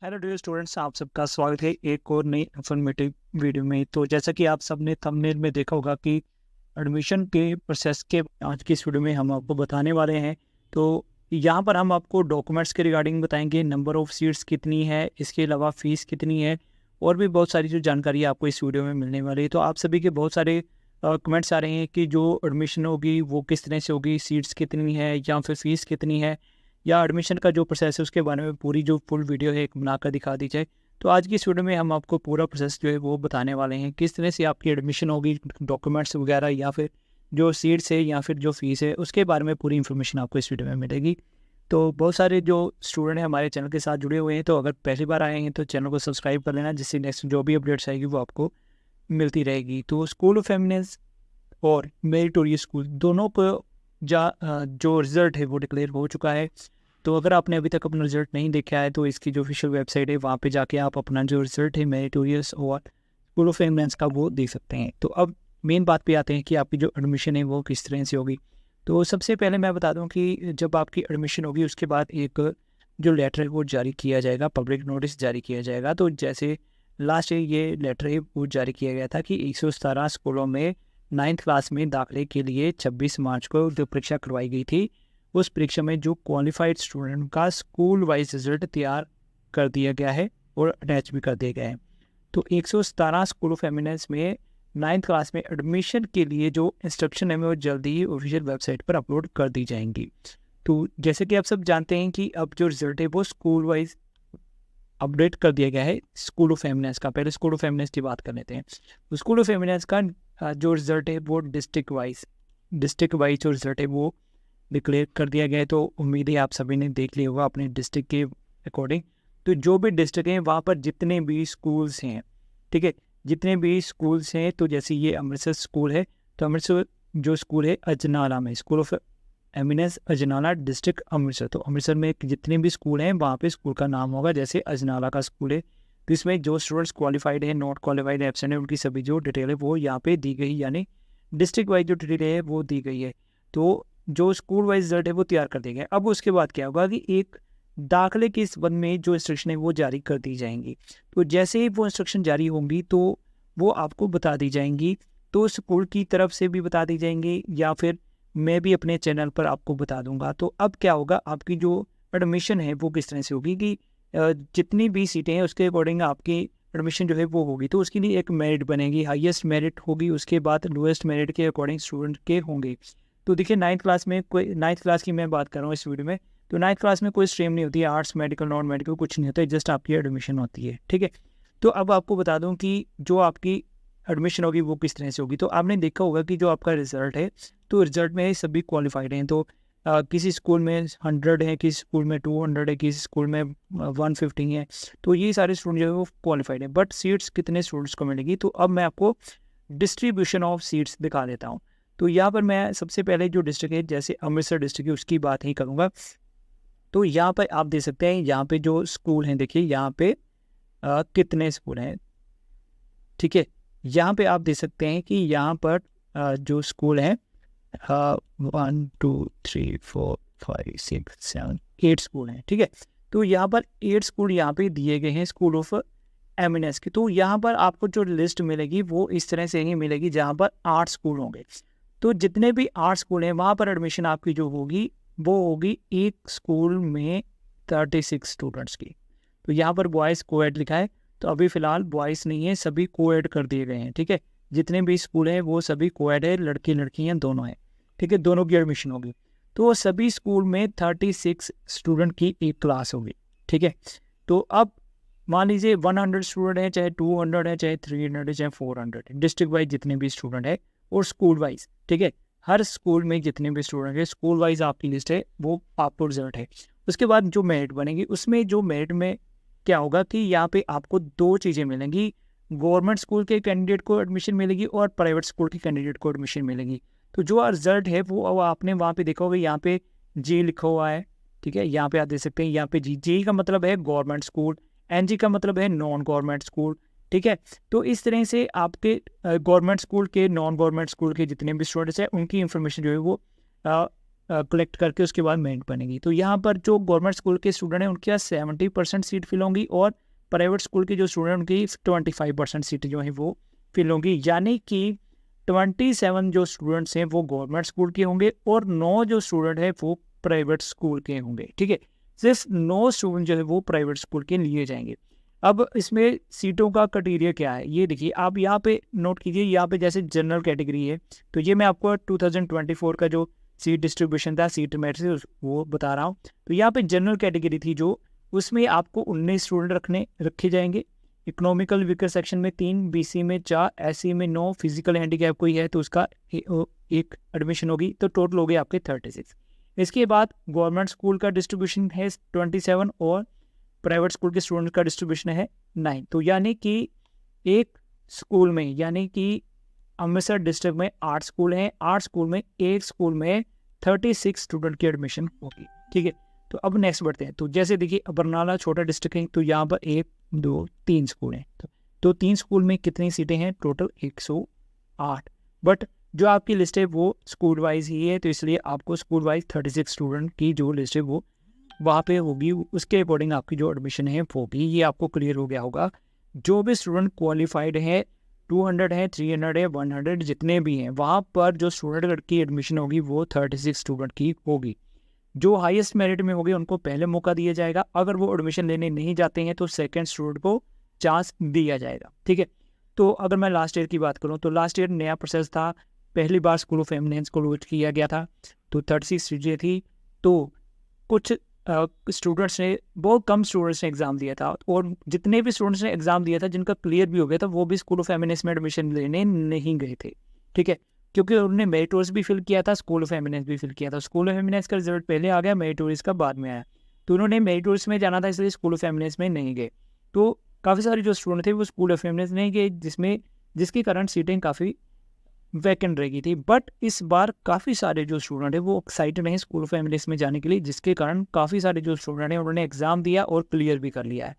Hello dear students, आप सबका स्वागत है एक और नई इन्फॉर्मेटिव वीडियो में। तो जैसा कि आप सबने थंबनेल में देखा होगा कि एडमिशन के प्रोसेस के आज की इस वीडियो में हम आपको बताने वाले हैं। तो यहाँ पर हम आपको डॉक्यूमेंट्स के रिगार्डिंग बताएंगे, नंबर ऑफ़ सीट्स कितनी है, इसके अलावा फ़ीस कितनी है और भी बहुत सारी जो जानकारी आपको इस वीडियो में मिलने वाली है। तो आप सभी के बहुत सारे कमेंट्स आ रहे हैं कि जो एडमिशन होगी वो किस तरह से होगी, सीट्स कितनी है या फिर फ़ीस कितनी है, या एडमिशन का जो प्रोसेस है उसके बारे में पूरी जो फुल वीडियो है एक बनाकर दिखा दी जाए। तो आज की इस वीडियो में हम आपको पूरा प्रोसेस जो है वो बताने वाले हैं, किस तरह से आपकी एडमिशन होगी, डॉक्यूमेंट्स वगैरह या फिर जो सीट्स है या फिर जो फ़ीस है उसके बारे में पूरी इन्फॉर्मेशन आपको इस वीडियो में मिलेगी। तो बहुत सारे जो स्टूडेंट हैं हमारे चैनल के साथ जुड़े हुए हैं, तो अगर पहली बार आए हैं तो चैनल को सब्सक्राइब कर लेना, जिससे नेक्स्ट जो भी अपडेट्स आएगी वो आपको मिलती रहेगी। तो स्कूल ऑफ एमिनेंस और मेरिटोरियस स्कूल दोनों को जो रिज़ल्ट है वो डिक्लेयर हो चुका है। तो अगर आपने अभी तक अपना रिज़ल्ट नहीं देखा है तो इसकी जो ऑफिशियल वेबसाइट है वहाँ पे जाके आप अपना जो रिज़ल्ट है मेरिटोरियस और स्कूल ऑफ एमिनेंस का वो देख सकते हैं। तो अब मेन बात पे आते हैं कि आपकी जो एडमिशन है वो किस तरह से होगी। तो सबसे पहले मैं बता दूं कि जब आपकी एडमिशन होगी उसके बाद एक जो लेटर है वो जारी किया जाएगा, पब्लिक नोटिस जारी किया जाएगा। तो जैसे लास्ट ये लेटर है वो जारी किया गया था कि 117 स्कूलों में 9th क्लास में दाखिले के लिए 26 मार्च को जो परीक्षा करवाई गई थी, उस परीक्षा में जो क्वालिफाइड स्टूडेंट का स्कूल वाइज रिजल्ट तैयार कर दिया गया है और अटैच भी कर दिया गया है। तो 117 स्कूल ऑफ एमिनेंस में 9th क्लास में एडमिशन के लिए जो इंस्ट्रक्शन है वो जल्दी ही ऑफिशियल वेबसाइट पर अपलोड कर दी जाएंगी। तो जैसे कि आप सब जानते हैं कि अब जो रिजल्ट है वो स्कूल वाइज अपडेट कर दिया गया है स्कूल ऑफ एमिनेंस का। पहले स्कूल ऑफ एमिनेंस की बात कर लेते हैं। तो स्कूल ऑफ एमिनेंस का जो रिजल्ट है वो डिस्ट्रिक्ट वाइज जो रिजल्ट है वो डिक्लेयर कर दिया गया है। तो उम्मीद है आप सभी ने देख लिया होगा अपने डिस्ट्रिक्ट के अकॉर्डिंग। तो जो भी डिस्ट्रिक्ट हैं वहाँ पर जितने भी स्कूल्स हैं, ठीक है, जितने भी स्कूल्स हैं, तो जैसे ये अमृतसर स्कूल है, तो अमृतसर जो स्कूल है अजनाला में, school of eminence Ajnala district Amritsar. तो अमृतसर में जितने भी स्कूल हैं वहाँ पे स्कूल का नाम होगा, जैसे अजनाला का स्कूल है। तो इसमें जो स्टूडेंट्स क्वालिफाइड है, नॉट क्वालिफाइड, एब्सेंट है, उनकी सभी जो डिटेल है वो यहाँ पे दी गई, यानी डिस्ट्रिक्ट वाइज जो डिटेल है वो दी गई है। तो जो स्कूल वाइज रिजल्ट है वो तैयार कर दिया गया। अब उसके बाद क्या होगा कि एक दाखिले के संबंध में जो इंस्ट्रक्शन है वो जारी कर दी जाएंगी। तो जैसे ही वो इंस्ट्रक्शन जारी होंगी तो वो आपको बता दी जाएंगी, तो स्कूल की तरफ से भी बता दी जाएंगी या फिर मैं भी अपने चैनल पर आपको बता दूंगा। तो अब क्या होगा, आपकी जो एडमिशन है वो किस तरह से होगी कि जितनी भी सीटें हैं उसके अकॉर्डिंग आपकी एडमिशन जो है वो होगी। तो उसके लिए एक मेरिट बनेगी, हाईएस्ट मेरिट होगी, उसके बाद लोएस्ट मेरिट के अकॉर्डिंग स्टूडेंट के होंगे। तो देखिए 9th क्लास में कोई 9th क्लास की मैं बात कर रहा हूँ इस वीडियो में। तो 9th क्लास में कोई स्ट्रीम नहीं होती है, आर्ट्स मेडिकल नॉन मेडिकल कुछ नहीं होता है, जस्ट आपकी एडमिशन होती है, ठीक है। तो अब आपको बता दूं कि जो आपकी एडमिशन होगी वो किस तरह से होगी। तो आपने देखा होगा कि जो आपका रिजल्ट है, तो रिजल्ट में सभी क्वालिफाइड हैं। तो किसी स्कूल में 100 है, किसी स्कूल में 200 है, किसी स्कूल में 150 है। तो ये सारे स्टूडेंट जो है वो क्वालिफाइड है। बट सीट्स कितने स्टूडेंट्स को मिलेगी, तो अब मैं आपको डिस्ट्रीब्यूशन ऑफ सीट्स दिखा देता हूँ। तो यहाँ पर मैं सबसे पहले जो डिस्ट्रिक्ट है, जैसे अमृतसर डिस्ट्रिक्ट है, उसकी बात ही करूँगा। तो यहाँ पर आप देख सकते हैं, यहाँ पे जो स्कूल हैं, देखिए यहाँ पे कितने स्कूल हैं, ठीक है। यहाँ पे आप देख सकते हैं कि यहाँ पर जो स्कूल हैं 1 2 3 4 5 6 7 8 स्कूल हैं, ठीक है। तो यहाँ पर 8 स्कूल यहाँ पे दिए गए हैं स्कूल ऑफ एमिनेंस की। तो यहाँ पर आपको जो लिस्ट मिलेगी वो इस तरह से ही मिलेगी, जहाँ पर 8 स्कूल होंगे। तो जितने भी 8 स्कूल हैं वहाँ पर एडमिशन आपकी जो होगी वो होगी एक स्कूल में 36 स्टूडेंट्स की। तो यहाँ पर बॉयज़ कोएड लिखा है, तो अभी फ़िलहाल बॉयज़ नहीं है, सभी कोएड कर दिए गए हैं, ठीक है। जितने भी स्कूल हैं वो सभी कोएड है, लड़के लड़कियाँ दोनों हैं, ठीक है, दोनों की एडमिशन होगी। तो सभी स्कूल में 36 स्टूडेंट की एक क्लास होगी, ठीक है। तो अब मान लीजिए 100 स्टूडेंट है, चाहे 200 है, चाहे 300 है, चाहे 400 है, डिस्ट्रिक्ट वाइज जितने भी स्टूडेंट है और स्कूल वाइज, ठीक है, हर स्कूल में जितने भी स्टूडेंट है स्कूल वाइज आपकी लिस्ट है वो आपको रिजल्ट है। उसके बाद जो मेरिट बनेगी, उसमें जो मेरिट में क्या होगा कि यहाँ पे आपको 2 चीज़ें मिलेंगी, गवर्नमेंट स्कूल के कैंडिडेट को एडमिशन मिलेगी और प्राइवेट स्कूल के कैंडिडेट को एडमिशन मिलेगी। तो जो रिजल्ट है वो आपने वहाँ पे देखा होगा, यहाँ पे जी लिखा हुआ है, ठीक है, यहाँ पे आप देख सकते हैं, यहाँ पे जी का मतलब है गवर्नमेंट स्कूल, एनजी का मतलब है नॉन गवर्नमेंट स्कूल, ठीक है। तो इस तरह से आपके गवर्नमेंट स्कूल के, नॉन गवर्नमेंट स्कूल के जितने भी स्टूडेंट्स हैं उनकी इन्फॉर्मेशन जो है वो कलेक्ट करके उसके बाद मेरिट बनेगी। तो यहाँ पर जो गवर्नमेंट स्कूल के स्टूडेंट हैं उनके यहाँ 70% सीट फिल होंगी और प्राइवेट स्कूल के जो स्टूडेंट उनकी 25% सीट जो है वो फिल होंगी। यानी कि 27 जो स्टूडेंट्स हैं वो गवर्नमेंट स्कूल के होंगे और 9 जो स्टूडेंट हैं वो प्राइवेट स्कूल के होंगे। ठीक है, सिर्फ 9 स्टूडेंट जो है वो प्राइवेट स्कूल के लिए जाएंगे। अब इसमें सीटों का क्राइटेरिया क्या है ये देखिए, आप यहाँ पे नोट कीजिए। यहाँ पे जैसे जनरल कैटेगरी है तो ये मैं आपको 2024 का जो सीट डिस्ट्रीब्यूशन था, सीट मैट्रिक्स वो बता रहा हूँ। तो यहाँ पे जनरल कैटेगरी थी जो, उसमें आपको 19 स्टूडेंट रखे जाएंगे। इकोनॉमिकल वीकर सेक्शन में 3, बीसी में 4, एससी में 9, फिजिकल हैंडीकैप कोई है तो उसका एक एडमिशन होगी, तो टोटल हो गए आपके 36। इसके बाद गवर्नमेंट स्कूल का डिस्ट्रीब्यूशन है 27 और प्राइवेट स्कूल के स्टूडेंट का डिस्ट्रीब्यूशन है 9। तो यानी कि एक स्कूल में, यानी कि अमृतसर डिस्ट्रिक्ट में 8 स्कूल हैं, 8 स्कूल में एक स्कूल में 36 स्टूडेंट की एडमिशन होगी। ठीक है, तो अब नेक्स्ट बढ़ते हैं। तो जैसे देखिए बरनाला छोटा डिस्ट्रिक्ट है तो यहाँ पर 1, 2, 3 स्कूल हैं। तो 3 स्कूल में कितनी सीटें हैं? टोटल 108। बट जो आपकी लिस्ट है वो स्कूल वाइज ही है, तो इसलिए आपको स्कूल वाइज 36 स्टूडेंट की जो लिस्ट है वो वहाँ पे होगी, उसके अकॉर्डिंग आपकी जो एडमिशन है वो होगी। ये आपको क्लियर हो गया होगा। जो भी स्टूडेंट क्वालिफाइड है, 200 है, 300 है, 100 जितने भी हैं, वहाँ पर जो स्टूडेंट की एडमिशन होगी वो 36 स्टूडेंट की होगी। जो हाईएस्ट मेरिट में होगी उनको पहले मौका दिया जाएगा। अगर वो एडमिशन लेने नहीं जाते हैं तो सेकंड स्टूडेंट को चांस दिया जाएगा। ठीक है, तो अगर मैं लास्ट ईयर की बात करूँ तो लास्ट ईयर नया प्रोसेस था, पहली बार स्कूल ऑफ एमिनेंस को लॉन्च किया गया था। तो 36 सीटें थी, तो कुछ स्टूडेंट्स ने, बहुत कम स्टूडेंट्स ने एग्ज़ाम दिया था, और जितने भी स्टूडेंट्स ने एग्ज़ाम दिया था जिनका क्लियर भी हो गया था वो भी स्कूल ऑफ एमिनेंस में एडमिशन लेने नहीं गए थे। ठीक है, क्योंकि उन्होंने मेरिटोरियस भी फिल किया था, स्कूल ऑफ एमिनेंस भी फिल किया था। स्कूल ऑफ एमिनेंस का रिजल्ट पहले आ गया, मेरिटोरियस का बाद में आया। तो उन्होंने मेरिटोरियस में जाना था इसलिए स्कूल ऑफ एमिनेंस में नहीं गए। तो काफ़ी सारे जो स्टूडेंट थे वो स्कूल ऑफ एमिनेंस नहीं गए, जिसके कारण सीटें काफ़ी वैकेंट रह गई थी। बट इस बार काफ़ी सारे जो स्टूडेंट हैं वो एक्साइटेड हैं स्कूल ऑफ एमिनेंस में जाने के लिए, जिसके कारण काफ़ी सारे जो स्टूडेंट हैं उन्होंने एग्ज़ाम दिया और क्लियर भी कर लिया है।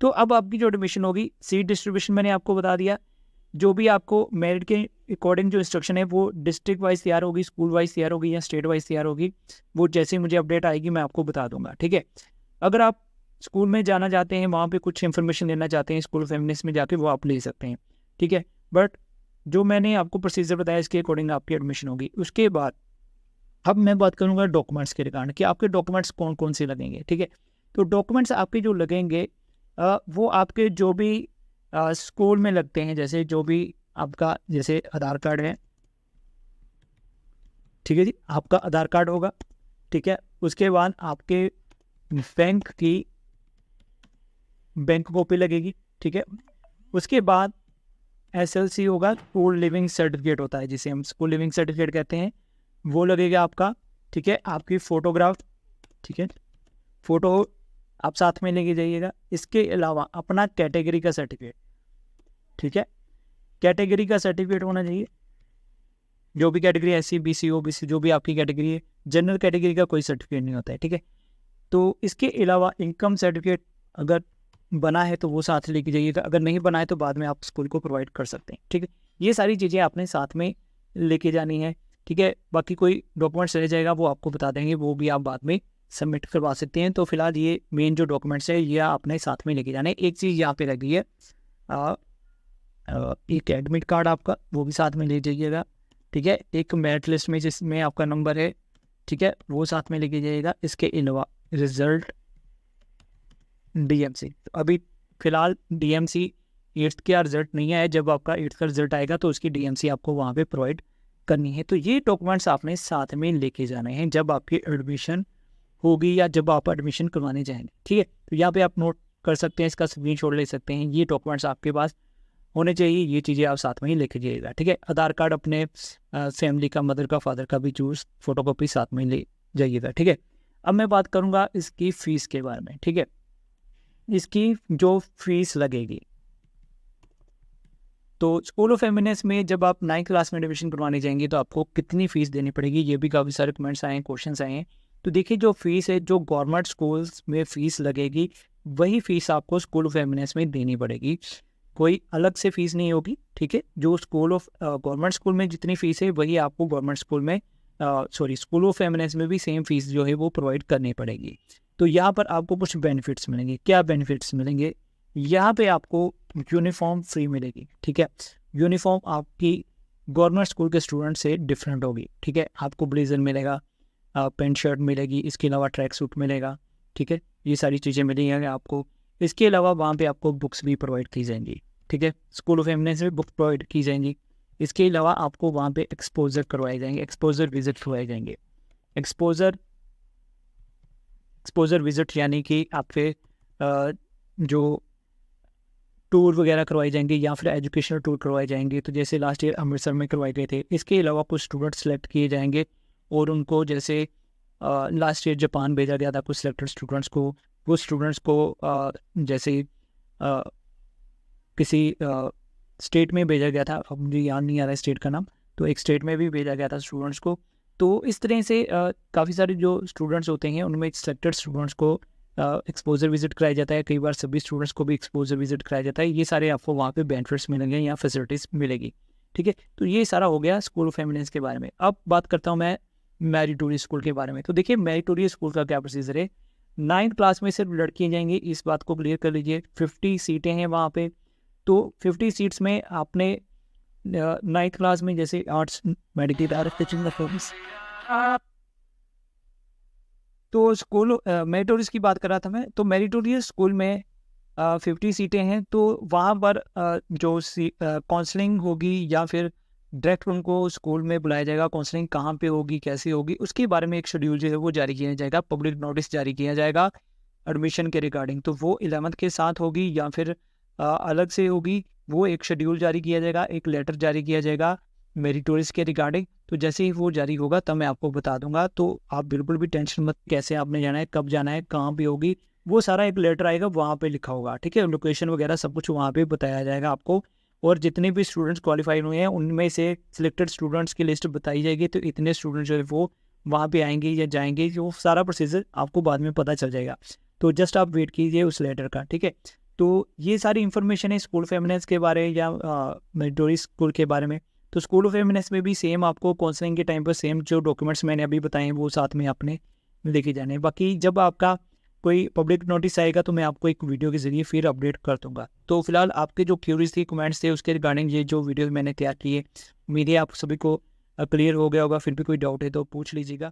तो अब आपकी जो एडमिशन होगी, सीट डिस्ट्रीब्यूशन मैंने आपको बता दिया। जो भी आपको मेरिट के अकॉर्डिंग जो इंस्ट्रक्शन है वो डिस्ट्रिक्ट वाइज तैयार होगी, स्कूल वाइज तैयार होगी या स्टेट वाइज तैयार होगी, वो जैसे ही मुझे अपडेट आएगी मैं आपको बता दूंगा। ठीक है, अगर आप स्कूल में जाना चाहते हैं, वहाँ पे कुछ इन्फॉर्मेशन लेना चाहते हैं स्कूल ऑफ एमिनेंस में जाके, वो आप ले सकते हैं। ठीक है, बट जो मैंने आपको प्रोसीजर बताया इसके अकॉर्डिंग आपकी एडमिशन होगी। उसके बाद अब मैं बात करूँगा डॉक्यूमेंट्स के रिगार्ड कि आपके डॉक्यूमेंट्स कौन कौन से लगेंगे। ठीक है, तो डॉक्यूमेंट्स आपके जो लगेंगे वो आपके जो भी स्कूल में लगते हैं, जैसे जो भी आपका, जैसे आधार कार्ड है, ठीक है जी, आपका आधार कार्ड होगा। ठीक है, उसके बाद आपके बैंक की बैंक कॉपी लगेगी। ठीक है, उसके बाद एसएलसी होगा, स्कूल लिविंग सर्टिफिकेट होता है जिसे हम स्कूल लिविंग सर्टिफिकेट कहते हैं, वो लगेगा आपका। ठीक है, आपकी फ़ोटोग्राफ, ठीक है, फ़ोटो आप साथ में लेके जाइएगा। इसके अलावा अपना कैटेगरी का सर्टिफिकेट, ठीक है, कैटेगरी का सर्टिफिकेट होना चाहिए, जो भी कैटेगरी, एससी, बीसी, ओबीसी, जो भी आपकी कैटेगरी है। जनरल कैटेगरी का कोई सर्टिफिकेट नहीं होता है। ठीक है, तो इसके अलावा इनकम सर्टिफिकेट अगर बना है तो वो साथ लेके जाइएगा, अगर नहीं बना है तो बाद में आप स्कूल को प्रोवाइड कर सकते हैं। ठीक है, ये सारी चीज़ें आपने साथ में लेके जानी है। ठीक है, बाकी कोई डॉक्यूमेंट्स रह जाएगा वो आपको बता देंगे, वो भी आप बाद में सबमिट करवा सकते हैं। तो फिलहाल ये मेन जो डॉक्यूमेंट्स है ये आपने साथ में लेके जाने। एक चीज़ यहाँ पे रह गई है, एक एडमिट कार्ड आपका, वो भी साथ में ले जाइएगा। ठीक है, एक मेरिट लिस्ट में जिसमें आपका नंबर है, ठीक है, वो साथ में लेके जाइएगा। इसके अलावा रिजल्ट, डीएमसी, तो अभी फिलहाल डीएमसी 8th का रिजल्ट नहीं आया, जब आपका 8th का रिजल्ट आएगा तो उसकी डीएमसी आपको वहाँ पे प्रोवाइड करनी है। तो ये डॉक्यूमेंट्स आपने साथ में लेके जाने हैं जब आपकी एडमिशन होगी या जब आप एडमिशन करवाने जाएंगे। ठीक है, तो यहाँ पे आप नोट कर सकते हैं, इसका स्क्रीनशॉट ले सकते हैं। ये डॉक्यूमेंट्स आपके पास होने चाहिए, ये चीज़ें आप साथ में ही लेके जाइएगा। ठीक है, आधार कार्ड अपने फैमिली का, मदर का, फादर का भी चूज फोटोकॉपी साथ में ले जाइएगा। ठीक है, अब मैं बात करूँगा इसकी फ़ीस के बारे में। ठीक है, इसकी जो फीस लगेगी, तो स्कूल ऑफ एमिनेंस में जब आप 9th क्लास में एडमिशन करवाने जाएंगे तो आपको कितनी फ़ीस देनी पड़ेगी, ये भी काफ़ी सारे कमेंट्स आए हैं, क्वेश्चंस आए हैं। तो देखिए, जो फीस है, जो गवर्नमेंट स्कूल्स में फ़ीस लगेगी वही फ़ीस आपको स्कूल ऑफ एमिनेंस में देनी पड़ेगी, कोई अलग से फ़ीस नहीं होगी। ठीक है, जो स्कूल ऑफ गवर्नमेंट स्कूल में जितनी फ़ीस है वही आपको गवर्नमेंट स्कूल में सॉरी स्कूल ऑफ एमिनेंस में भी सेम फीस जो है वो प्रोवाइड करनी पड़ेगी। तो यहाँ पर आपको कुछ बेनिफिट्स मिलेंगे। क्या बेनिफिट्स मिलेंगे? यहाँ पे आपको यूनिफॉर्म फ्री मिलेगी, ठीक है। यूनिफॉर्म आपकी गवर्नमेंट स्कूल के स्टूडेंट से डिफरेंट होगी, ठीक है। आपको ब्लेजर मिलेगा, पेंट शर्ट मिलेगी, इसके अलावा ट्रैक सूट मिलेगा, ठीक है। ये सारी चीज़ें मिलेंगी आपको। इसके अलावा वहाँ पे आपको बुक्स भी प्रोवाइड की जाएंगी, ठीक है। स्कूल ऑफ एमिनेंस में बुक प्रोवाइड की जाएंगी। इसके अलावा आपको वहाँ पे एक्सपोजर करवाए जाएंगे, एक्सपोजर विजिट करवाए जाएंगे। एक्सपोजर विजिट यानी कि आपके जो टूर वगैरह करवाए जाएंगे या फिर एजुकेशनल टूर करवाए जाएंगे। तो जैसे लास्ट ईयर अमृतसर में करवाए गए थे। इसके अलावा कुछ स्टूडेंट सेलेक्ट किए जाएंगे और उनको जैसे लास्ट ईयर जापान भेजा गया था कुछ सिलेक्टेड स्टूडेंट्स को। वो स्टूडेंट्स को जैसे किसी स्टेट में भेजा गया था, अब मुझे याद नहीं आ रहा है स्टेट का नाम, तो एक स्टेट में भी भेजा गया था स्टूडेंट्स को। तो इस तरह से काफ़ी सारे जो स्टूडेंट्स होते हैं उनमें सिलेक्टेड स्टूडेंट्स को एक्सपोजर विजिट कराया जाता है। कई बार सभी स्टूडेंट्स को भी एक्सपोजर विजिट कराया जाता है। ये सारे आपको वहाँ पे बेनिफिट्स मिलेंगे या फैसिलिटीज़ मिलेगी, ठीक है। तो ये सारा हो गया स्कूल ऑफ एमिनेंस के बारे में। अब बात करता हूँ मैं मेरिटोरियस स्कूल के बारे में। तो देखिए मेरिटोरियस स्कूल का क्या प्रोसीजर है। 9th क्लास में सिर्फ लड़कियाँ जाएंगी, इस बात को क्लियर कर लीजिए। 50 सीटें हैं वहाँ पे। तो 50 सीट्स में आपने 9th क्लास में जैसे आर्ट्स, मेडिकल, तो स्कूल मेरिटोरियस की बात कर रहा था मैं। तो मेरिटोरियस स्कूल में 50 सीटें हैं। तो वहाँ पर जो काउंसलिंग होगी या फिर डायरेक्ट उनको स्कूल में बुलाया जाएगा। काउंसलिंग कहाँ पे होगी, कैसे होगी, उसके बारे में एक शेड्यूल जो है वो जारी किया जाएगा, पब्लिक नोटिस जारी किया जाएगा एडमिशन के रिगार्डिंग। तो वो 11th के साथ होगी या फिर अलग से होगी, वो एक शेड्यूल जारी किया जाएगा, एक लेटर जारी किया जाएगा मेरिटोरियस के रिगार्डिंग। तो जैसे ही वो जारी होगा तब मैं आपको बता दूंगा। तो आप बिल्कुल भी टेंशन मत, कैसे आपने जाना है, कब जाना है, कहाँ पे होगी, वो सारा एक लेटर आएगा, वहाँ पे लिखा होगा, ठीक है। लोकेशन वगैरह सब कुछ वहाँ पे बताया जाएगा आपको। और जितने भी स्टूडेंट्स क्वालिफाइड हुए हैं उनमें से सिलेक्टेड स्टूडेंट्स की लिस्ट बताई जाएगी। तो इतने स्टूडेंट्स जो है वो वहाँ पे आएंगे या जाएंगे, वो सारा प्रोसीजर आपको बाद में पता चल जाएगा। तो जस्ट आप वेट कीजिए उस लेटर का, ठीक है। तो ये सारी इन्फॉर्मेशन है स्कूल ऑफ एमिनेंस के बारे या मेरिटोरियस स्कूल के बारे में। तो स्कूल ऑफ एमिनेंस में भी सेम आपको काउंसलिंग के टाइम पर सेम जो डॉक्यूमेंट्स मैंने अभी बताए हैं वो साथ में आपने लेके जाने हैं। बाकी जब आपका कोई पब्लिक नोटिस आएगा तो मैं आपको एक वीडियो के जरिए फिर अपडेट कर दूंगा। तो फिलहाल आपके जो क्यूरीज थी, कमेंट्स थे, उसके रिगार्डिंग ये जो वीडियो मैंने तैयार की है, उम्मीद है आप सभी को क्लियर हो गया होगा। फिर भी कोई डाउट है तो पूछ लीजिएगा।